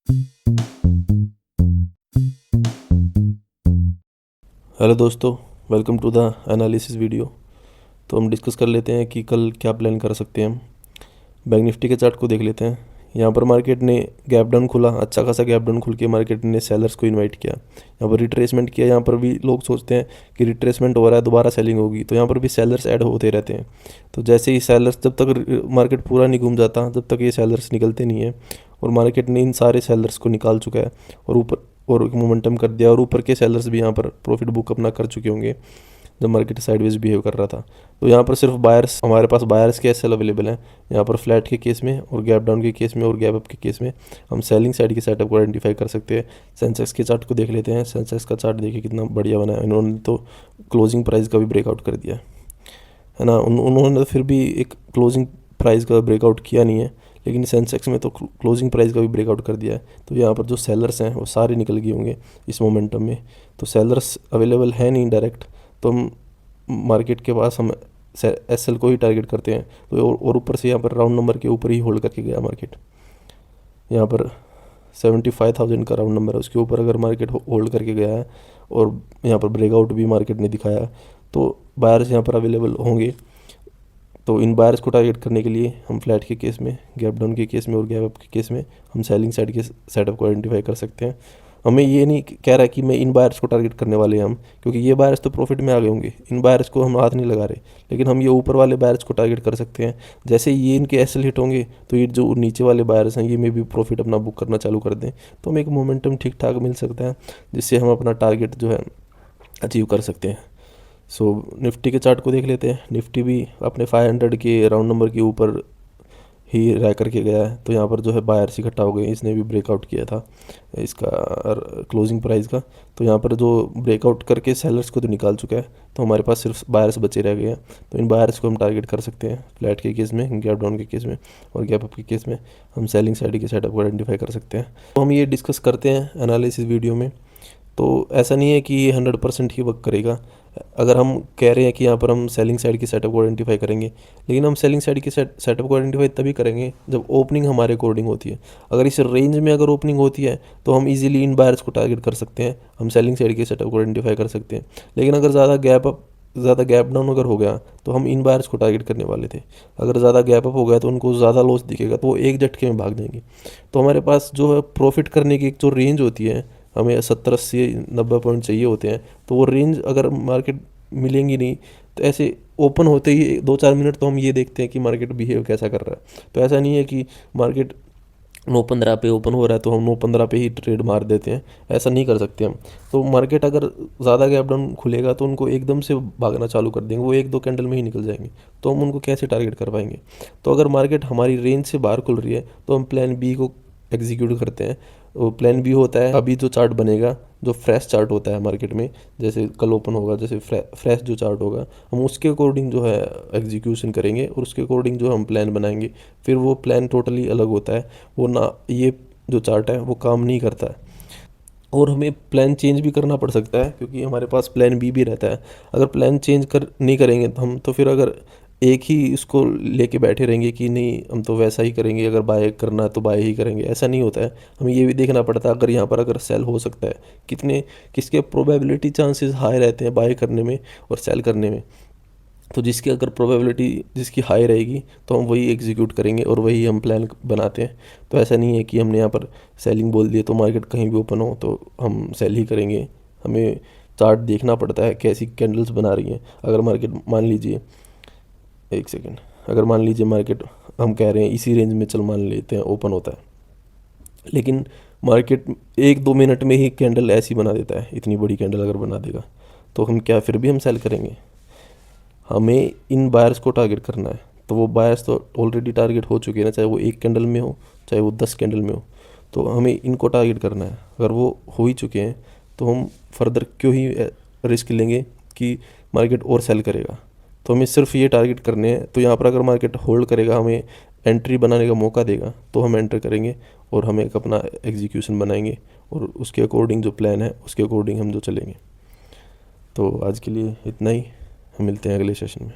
Hello दोस्तों, welcome to the analysis video. तो हम डिस्कस कर लेते हैं कि कल क्या प्लान कर सकते हैं हम। बैंक निफ्टी के चार्ट को देख लेते हैं। यहाँ पर मार्केट ने गैप डाउन खुला, अच्छा खासा गैप डाउन खुल के मार्केट ने सेलर्स को इनवाइट किया। यहाँ पर रिट्रेसमेंट किया। यहाँ पर भी लोग सोचते हैं कि रिट्रेसमेंट हो रहा है, दोबारा सेलिंग होगी, तो यहाँ पर भी सेलर्स ऐड होते रहते हैं। तो जैसे ही सेलर्स, जब तक मार्केट पूरा नहीं घूम जाता, जब तक ये सेलर्स निकलते नहीं है, और मार्केट ने इन सारे सेलर्स को निकाल चुका है और ऊपर और मोमेंटम कर दिया, और ऊपर के सेलर्स भी यहाँ पर प्रॉफिट बुक अपना कर चुके होंगे जब मार्केट साइडवेज बिहेव कर रहा था। तो यहाँ पर सिर्फ बायर्स, हमारे पास बायर्स के एसएल अवेलेबल हैं। यहाँ पर फ्लैट के केस में और गैप डाउन के केस में और गैप अप के केस में हम सेलिंग साइड के सेटअप को आइडेंटिफाई कर सकते हैं। सेंसेक्स के चार्ट को देख लेते हैं। सेंसेक्स का चार्ट देखिए कितना बढ़िया बना है। इन्होंने तो क्लोजिंग प्राइस का भी ब्रेकआउट कर दिया है ना। उन्होंने फिर भी एक क्लोजिंग प्राइस का ब्रेकआउट किया नहीं है, लेकिन सेंसेक्स में तो क्लोजिंग प्राइस का भी ब्रेकआउट कर दिया है। तो यहाँ पर जो सेलर्स हैं वो सारे निकल गए होंगे इस मोमेंटम में। तो सेलर्स अवेलेबल है नहीं डायरेक्ट, तो हम मार्केट के पास हम एसएल को ही टारगेट करते हैं। तो और ऊपर से यहाँ पर राउंड नंबर के ऊपर ही होल्ड करके गया मार्केट। यहाँ पर 75,000 का राउंड नंबर है, उसके ऊपर अगर मार्केट होल्ड करके गया है और यहाँ पर ब्रेकआउट भी मार्केट ने दिखाया, तो बायर्स यहाँ पर अवेलेबल होंगे। तो इन बायर्स को टारगेट करने के लिए हम फ्लैट के केस में, गैप डाउन के केस में और गैप अप के केस में हम सेलिंग साइड के सेटअप को आइडेंटिफाई कर सकते हैं। हमें ये नहीं कह रहा कि मैं इन बायर्स को टारगेट करने वाले हैं हम, क्योंकि ये बायर्स तो प्रॉफिट में आ गए होंगे, इन बायर्स को हम हाथ नहीं लगा रहे। लेकिन हम ये ऊपर वाले बायर्स को टारगेट कर सकते हैं। जैसे ये इनके एसएल हिट होंगे तो ये जो नीचे वाले बायर्स हैं ये में भी प्रॉफिट अपना बुक करना चालू कर दें, तो हमें एक मोमेंटम ठीक ठाक मिल सकता है, जिससे हम अपना टारगेट जो है अचीव कर सकते हैं। सो निफ्टी के चार्ट को देख लेते हैं। निफ्टी भी अपने 500 के राउंड नंबर के ऊपर ही रह करके गया है। तो यहाँ पर जो है बायर्स इकट्ठा हो गए, इसने भी ब्रेकआउट किया था इसका क्लोजिंग प्राइस का। तो यहाँ पर जो ब्रेकआउट करके सेलर्स को तो निकाल चुका है, तो हमारे पास सिर्फ बायर्स बचे रह गए हैं। तो इन बायर्स को हम टारगेट कर सकते हैं फ्लैट के केस में, गैप डाउन के केस में और गैप अप के केस में हम सेलिंग साइड के सेटअप को आइडेंटिफाई कर सकते हैं। तो हम ये डिस्कस करते हैं एनालिसिस वीडियो में। तो ऐसा नहीं है कि ये 100% ही वर्क करेगा। अगर हम कह रहे हैं कि यहाँ पर हम सेलिंग साइड की सेटअप को आइडेंटिफाई करेंगे, लेकिन हम सेलिंग साइड की सेटअप को आइडेंटिफाई तभी करेंगे जब ओपनिंग हमारे अकॉर्डिंग होती है। अगर इस रेंज में अगर ओपनिंग होती है तो हम इजीली इन बायर्स को टारगेट कर सकते हैं, हम सेलिंग साइड के सेटअप को आइडेंटिफाई कर सकते हैं। लेकिन अगर ज़्यादा गैप डाउन अगर हो गया तो हम इन बायर्स को टारगेट करने वाले थे। अगर ज़्यादा गैप अप हो गया तो उनको ज़्यादा लॉस दिखेगा, तो वो एक झटके में भाग जाएंगे। तो हमारे पास जो है प्रॉफिट करने की एक जो रेंज होती है, हमें 70-80-90 पॉइंट चाहिए होते हैं। तो वो रेंज अगर मार्केट मिलेंगी नहीं, तो ऐसे ओपन होते ही 2-4 मिनट तो हम ये देखते हैं कि मार्केट बिहेव कैसा कर रहा है। तो ऐसा नहीं है कि मार्केट 9:15 पे ओपन हो रहा है तो हम 9:15 पे ही ट्रेड मार देते हैं, ऐसा नहीं कर सकते हम। तो मार्केट अगर ज़्यादा गैप डाउन खुलेगा तो उनको एकदम से भागना चालू कर देंगे, वो 1-2 कैंडल में ही निकल जाएंगे। तो हम उनको कैसे टारगेट कर पाएंगे? तो अगर मार्केट हमारी रेंज से बाहर खुल रही है तो हम प्लान बी को एग्जीक्यूट करते हैं। वो प्लान बी होता है, अभी जो चार्ट बनेगा, जो फ्रेश चार्ट होता है मार्केट में, जैसे कल ओपन होगा, जैसे फ्रेश जो चार्ट होगा, हम उसके अकॉर्डिंग जो है एग्जीक्यूशन करेंगे और उसके अकॉर्डिंग जो हम प्लान बनाएंगे। फिर वो प्लान टोटली अलग होता है, वो ना, ये जो चार्ट है वो काम नहीं करता है। और हमें प्लान चेंज भी करना पड़ सकता है, क्योंकि हमारे पास प्लान बी भी रहता है। अगर प्लान चेंज कर नहीं करेंगे तो हम, तो फिर अगर एक ही इसको लेके बैठे रहेंगे कि नहीं हम तो वैसा ही करेंगे, अगर बाय करना है तो बाय ही करेंगे, ऐसा नहीं होता है। हमें ये भी देखना पड़ता है अगर यहाँ पर अगर सेल हो सकता है, किसके प्रोबेबिलिटी चांसेस हाई रहते हैं बाय करने में और सेल करने में। तो जिसकी अगर प्रोबेबिलिटी जिसकी हाई रहेगी तो हम वही एग्जीक्यूट करेंगे और वही हम प्लान बनाते हैं। तो ऐसा नहीं है कि हमने यहाँ पर सेलिंग बोल दिए तो मार्केट कहीं भी ओपन हो तो हम सेल ही करेंगे। हमें चार्ट देखना पड़ता है कैसी कैंडल्स बना रही हैं। अगर मार्केट मान लीजिए, एक सेकेंड, अगर मान लीजिए मार्केट, हम कह रहे हैं इसी रेंज में, चल मान लेते हैं ओपन होता है, लेकिन मार्केट 1-2 मिनट में ही कैंडल ऐसी बना देता है, इतनी बड़ी कैंडल अगर बना देगा, तो हम क्या फिर भी हम सेल करेंगे? हमें इन बायर्स को टारगेट करना है। तो वो बायर्स तो ऑलरेडी टारगेट हो चुके हैं ना, चाहे वो 1 कैंडल में हो चाहे वो 10 कैंडल में हो। तो हमें इनको टारगेट करना है। अगर वो हो ही चुके हैं तो हम फर्दर क्यों ही रिस्क लेंगे कि मार्केट और सेल करेगा। तो हमें सिर्फ ये टारगेट करने हैं। तो यहाँ पर अगर मार्केट होल्ड करेगा, हमें एंट्री बनाने का मौका देगा, तो हम एंटर करेंगे और हम एक अपना एग्जीक्यूशन बनाएंगे और उसके अकॉर्डिंग जो प्लान है उसके अकॉर्डिंग हम जो चलेंगे। तो आज के लिए इतना ही, हम मिलते हैं अगले सेशन में।